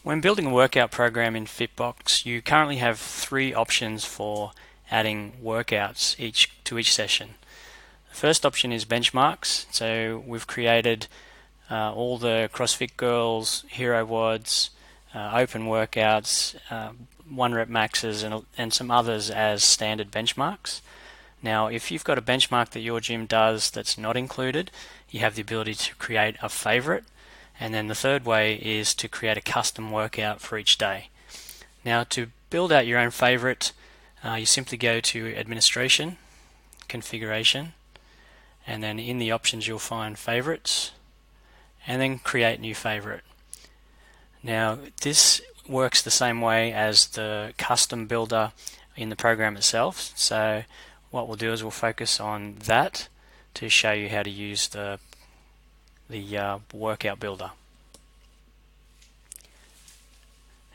When building a workout program in Fitbox, you currently have three options for adding workouts to each session. The first option is benchmarks. So we've created all the CrossFit Girls, Hero WODs, open workouts, 1 rep maxes, and some others as standard benchmarks. Now, if you've got a benchmark that your gym does that's not included, you have the ability to create a favorite. And then the third way is to create a custom workout for each day. Now, to build out your own favorite, you simply go to Administration, Configuration, and then in the options you'll find Favorites, and then Create New Favorite. Now, this works the same way as the custom builder in the program itself. So what we'll do is we'll focus on that to show you how to use the workout builder.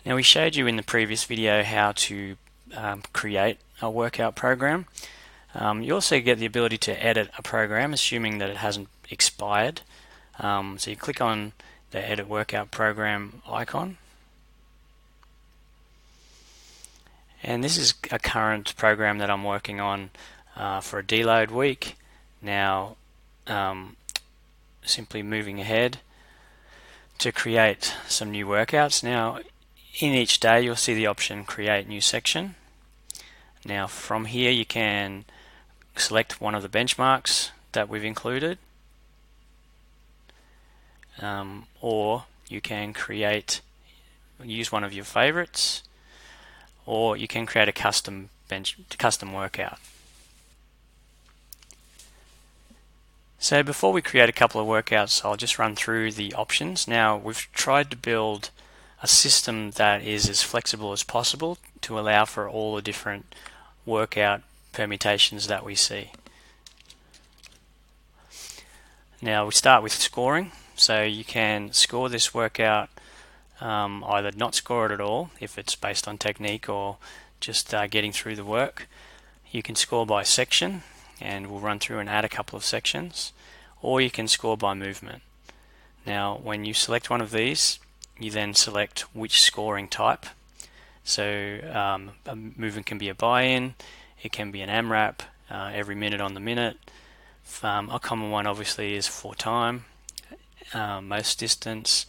Now, we showed you in the previous video how to create a workout program. You also get the ability to edit a program, assuming that it hasn't expired. So you click on the Edit Workout Program icon. And this is a current program that I'm working on for a deload week. Now, simply moving ahead to create some new workouts. Now, in each day you'll see the option Create New Section. Now from here you can select one of the benchmarks that we've included, or you can use one of your favorites, or you can create a custom workout. So before we create a couple of workouts, I'll just run through the options. Now, we've tried to build a system that is as flexible as possible to allow for all the different workout permutations that we see. Now, we start with scoring. So you can score this workout, either not score it at all if it's based on technique or just getting through the work. You can score by section, and we'll run through and add a couple of sections, or you can score by movement. Now, when you select one of these, you then select which scoring type. So a movement can be a buy-in, it can be an AMRAP, every minute on the minute. A common one obviously is for time, most distance,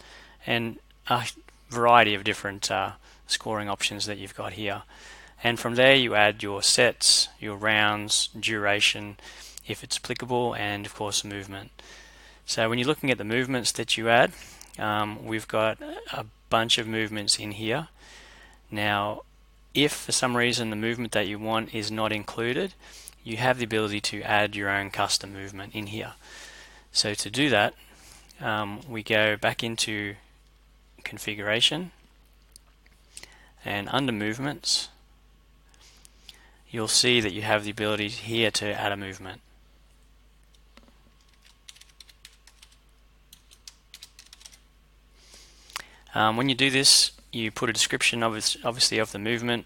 and a variety of different scoring options that you've got here. And from there you add your sets, your rounds, duration, if it's applicable, and of course movement. So when you're looking at the movements that you add, we've got a bunch of movements in here. Now, if for some reason the movement that you want is not included, you have the ability to add your own custom movement in here. So to do that, we go back into Configuration, and under Movements, you'll see that you have the ability here to add a movement. When you do this, you put a description obviously of the movement,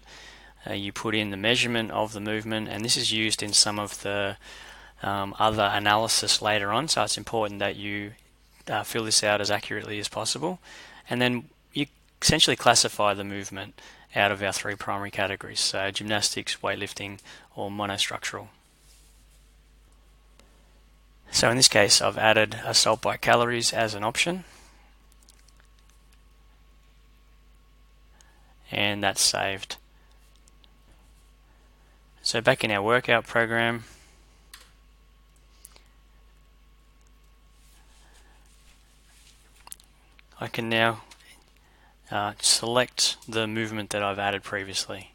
you put in the measurement of the movement, and this is used in some of the other analysis later on, so it's important that you fill this out as accurately as possible. And then you essentially classify the movement out of our three primary categories, so gymnastics, weightlifting, or monostructural. So in this case, I've added assault by calories as an option, and that's saved. So back in our workout program, I can now select the movement that I've added previously.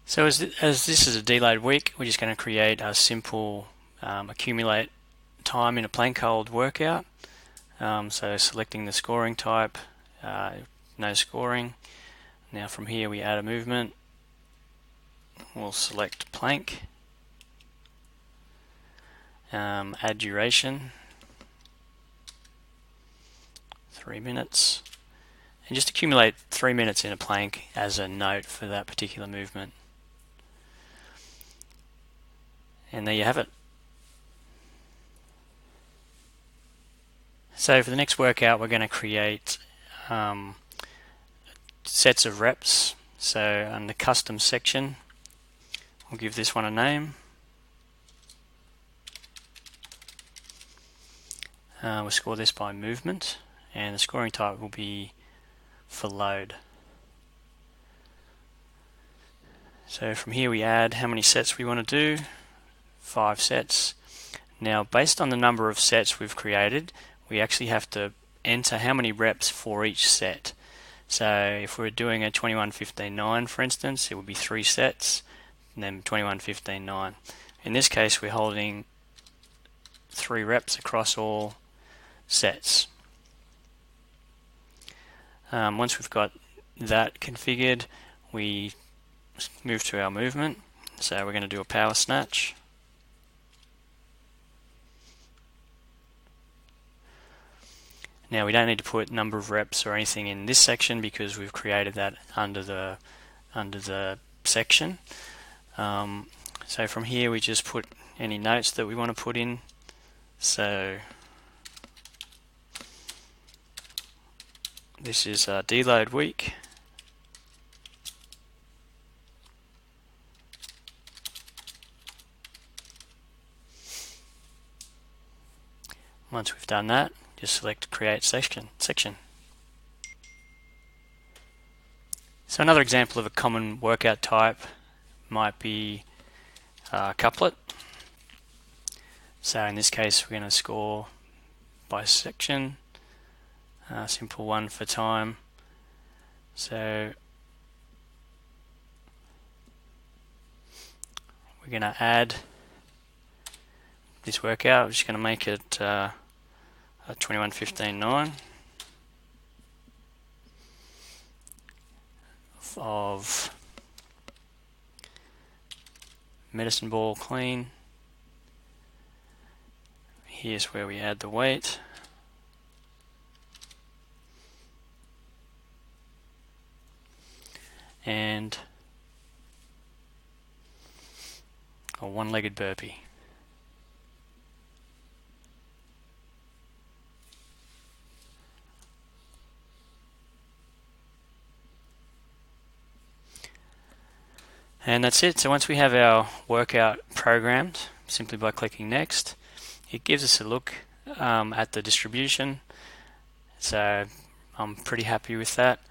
So as this is a deload week, we're just going to create a simple accumulate time in a plank hold workout. So selecting the scoring type, no scoring. Now from here we add a movement. We'll select plank, add duration, 3 minutes, and just accumulate 3 minutes in a plank as a note for that particular movement. And there you have it. So for the next workout, we're going to create sets of reps. So on the custom section, we'll give this one a name. We'll score this by movement, and the scoring type will be for load. So from here we add how many sets we want to do, 5 sets. Now based on the number of sets we've created, we actually have to enter how many reps for each set. So if we're doing a 21-15-9 for instance, it would be 3 sets and then 21-15-9. In this case we're holding 3 reps across all sets. Once we've got that configured, we move to our movement. So we're going to do a power snatch. Now we don't need to put number of reps or anything in this section because we've created that under the section. So from here we just put any notes that we want to put in. So this is deload week. Once we've done that, just select create section. So another example of a common workout type might be couplet. So in this case we're going to score by section, simple one for time. So we're going to add this workout. We're just going to make it a 21-15-9 of medicine ball clean. Here's where we add the weight. And a one-legged burpee. And that's it. So once we have our workout programmed, simply by clicking next, it gives us a look at the distribution. So I'm pretty happy with that.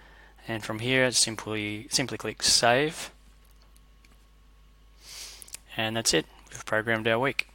And from here, simply click save. And that's it. We've programmed our week.